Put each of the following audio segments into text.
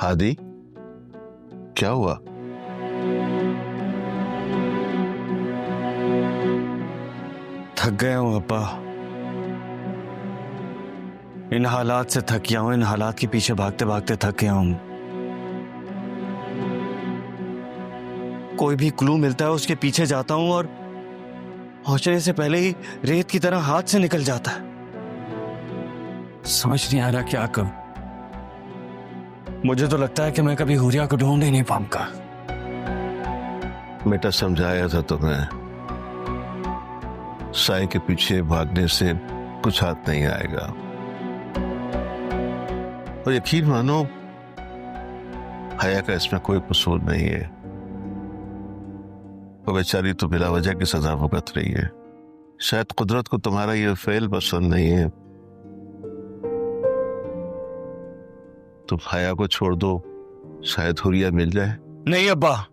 हादी, क्या हुआ? थक गया हूं अब्बा। इन हालात से थक गया हूं, इन हालात के पीछे भागते भागते थक गया हूं। कोई भी क्लू मिलता है उसके पीछे जाता हूं और पहुंचने से पहले ही रेत की तरह हाथ से निकल जाता है। समझ नहीं आ रहा क्या करूं। मुझे तो लगता है कि मैं कभी हुरिया को ढूंढ ही नहीं पाऊंगा। बेटा, समझाया था तुम्हें, साई के पीछे भागने से कुछ हाथ नहीं आएगा। और यकीन मानो, हया का इसमें कोई कसूर नहीं है। वो बेचारी तो बिला वजह की सजा भुगत रही है। शायद कुदरत को तुम्हारा ये फेल पसंद नहीं है। तुम हया को छोड़ दो, शायद हुरिया मिल जाए। नहीं अब्बा,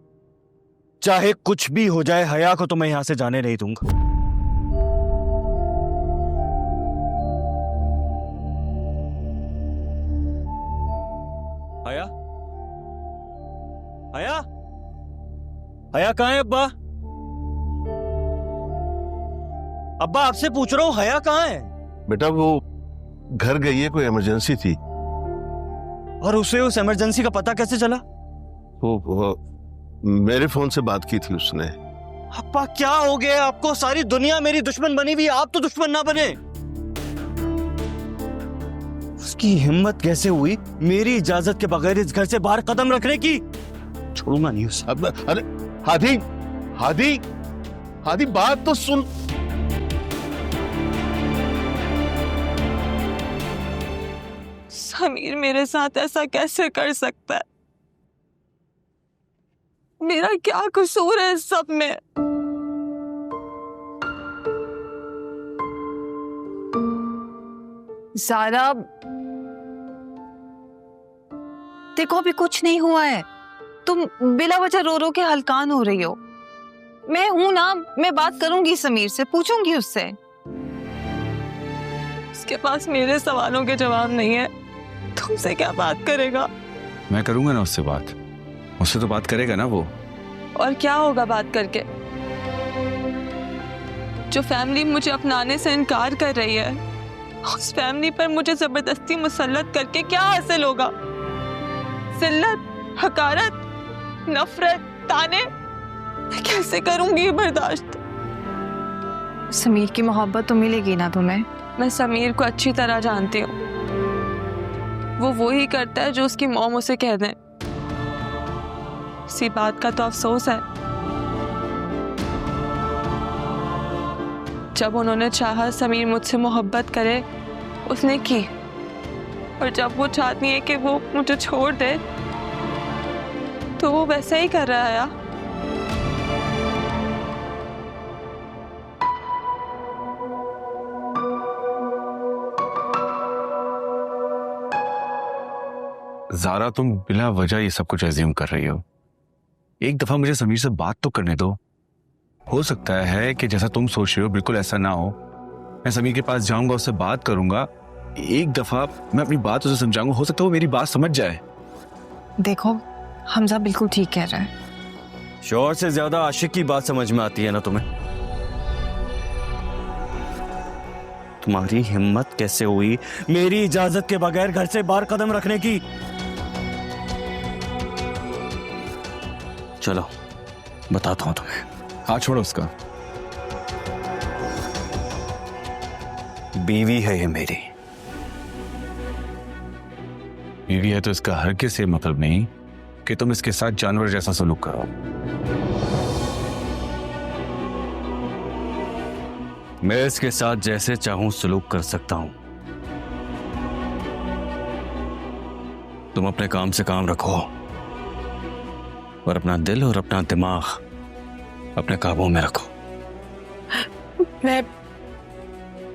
चाहे कुछ भी हो जाए, हया को तो मैं यहां से जाने नहीं दूंगा। हया, हया, हया कहाँ है अब्बा? अब्बा आपसे पूछ रहा हूं, हया कहाँ है? बेटा, वो घर गई है, कोई इमरजेंसी थी। और उसे उस इमरजेंसी का पता कैसे चला? वो मेरे फोन से बात की थी उसने। अब्बा क्या हो गया आपको? सारी दुनिया मेरी दुश्मन बनी हुई, आप तो दुश्मन ना बने। उसकी हिम्मत कैसे हुई मेरी इजाजत के बगैर इस घर से बाहर कदम रखने की? छोड़ूंगा नहीं उसे। अरे हादी, हादी, हादी, बात तो सुन। समीर मेरे साथ ऐसा कैसे कर सकता है? मेरा क्या कसूर है इस सब में? ज़ारा, देखो अभी कुछ नहीं हुआ है। तुम बिला वजह रो रो के हलकान हो रही हो। मैं हूं ना, मैं बात करूंगी समीर से, पूछूंगी उससे। उसके पास मेरे सवालों के जवाब नहीं है, तुमसे क्या बात करेगा? मैं करूंगा ना उससे बात। उससे तो बात करेगा ना वो। और क्या होगा बात करके? जो फैमिली मुझे अपनाने से इनकार कर रही है, उस फैमिली पर मुझे जबरदस्ती मुसल्लत करके क्या हासिल होगा? जिल्लत, हकारत, नफरत, ताने। मैं कैसे करूंगी ये बर्दाश्त? समीर की मोहब्बत तो मिलेगी ना तुम्हें? मैं समीर को अच्छी तरह जानती हूँ। वो ही करता है जो उसकी मॉम उसे कह दें। इसी बात का तो अफसोस है। जब उन्होंने चाहा समीर मुझसे मोहब्बत करे, उसने की। और जब वो चाहती है कि वो मुझे छोड़ दे, तो वो वैसा ही कर रहा है यार। ज़ारा, तुम बिला वजह ये सब कुछ अज्यूम कर रही हो। एक दफा मुझे समीर से बात तो करने दो। हो सकता है कि जैसा तुम सोच रहे हो बिल्कुल ऐसा ना हो। मैं समीर के पास जाऊंगा, उससे बात करूंगा, एक दफा मैं अपनी बात उसे समझाऊंगा। हो सकता है वो मेरी बात समझ जाए। देखो, हमजा बिल्कुल ठीक कह रहा है। शौहर से ज्यादा आशिक की बात समझ में आती है ना तुम्हें? तुम्हारी हिम्मत कैसे हुई मेरी इजाजत के बगैर घर से बाहर कदम रखने की? चलो बताता हूं तुम्हें। हाथ छोड़ो उसका। बीवी है ये मेरी। बीवी है तो इसका हरगिज़ से मतलब नहीं कि तुम इसके साथ जानवर जैसा सलूक करो। मैं इसके साथ जैसे चाहूं सलूक कर सकता हूं। तुम अपने काम से काम रखो और अपना दिल और अपना दिमाग अपने काबू में रखो। मैं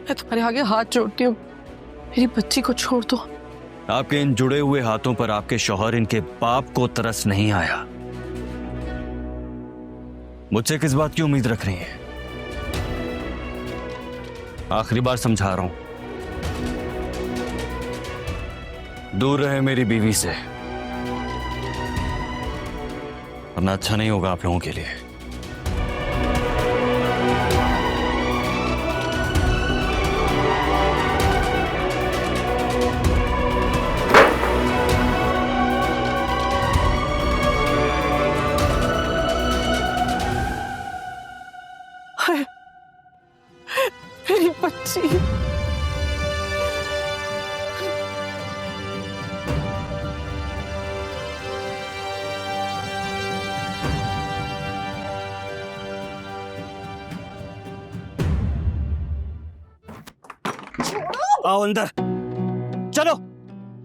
तुम्हारे आगे हाथ जोड़ती हूँ, मेरी बच्ची को छोड़ दो। आपके इन जुड़े हुए हाथों पर आपके शौहर, इनके बाप को तरस नहीं आया। मुझसे किस बात की उम्मीद रख रही है? आखिरी बार समझा रहा हूं, दूर रहे मेरी बीवी से। वरना अच्छा नहीं होगा आप लोगों के लिए। मेरी बच्ची। आओ अंदर चलो।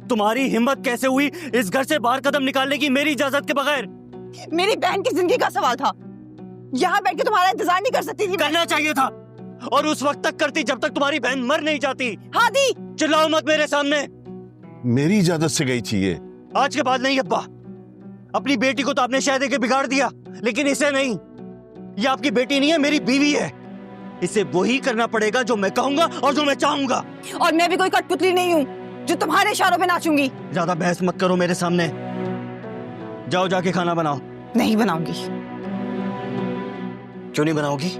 तुम्हारी हिम्मत कैसे हुई इस घर से बाहर कदम निकालने की मेरी इजाजत के बगैर? मेरी बहन की जिंदगी का सवाल था, यहाँ बैठ के तुम्हारा इंतजार नहीं कर सकती थी। करना चाहिए था, और उस वक्त तक करती जब तक तुम्हारी बहन मर नहीं जाती। हादी, चिल्लाओ मत मेरे सामने। मेरी इजाजत से गई थी ये। आज के बाद नहीं अब्बा। अपनी बेटी को तो आपने शायद के बिगाड़ दिया, लेकिन इसे नहीं। ये आपकी बेटी नहीं है, मेरी बीवी है। इसे वही करना पड़ेगा जो मैं कहूंगा और जो मैं चाहूंगा। और मैं भी कोई कठपुतली नहीं हूँ जो तुम्हारे इशारों पे नाचूंगी। ज्यादा बहस मत करो मेरे सामने। जाओ जाके खाना बनाओ। नहीं बनाऊंगी। क्यों नहीं बनाओगी?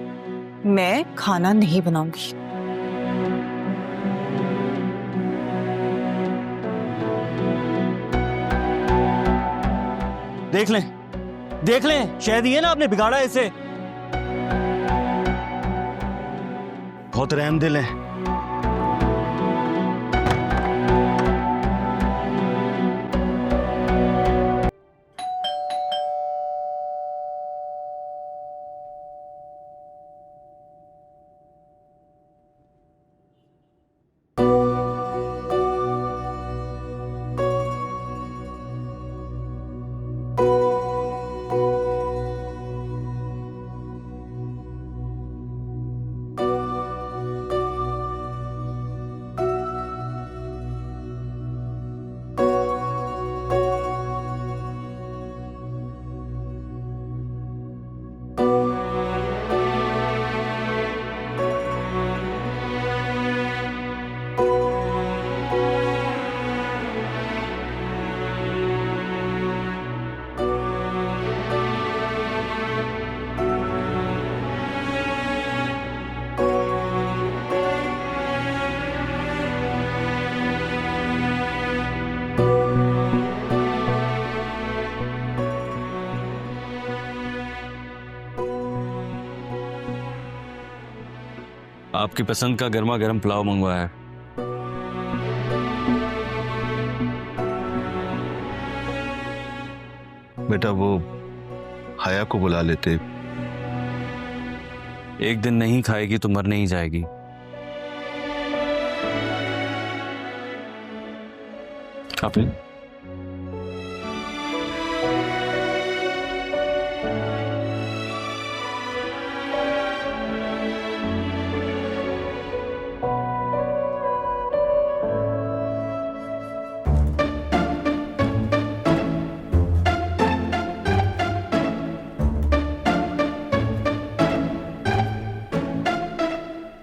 मैं खाना नहीं बनाऊंगी। देख लें शायद ये ना आपने बिगाड़ा इसे। बहुत रहमदिल है। आपकी पसंद का गर्मा गर्म पुलाव मंगवाया है। बेटा वो हया को बुला लेते। एक दिन नहीं खाएगी तो मर नहीं जाएगी। आप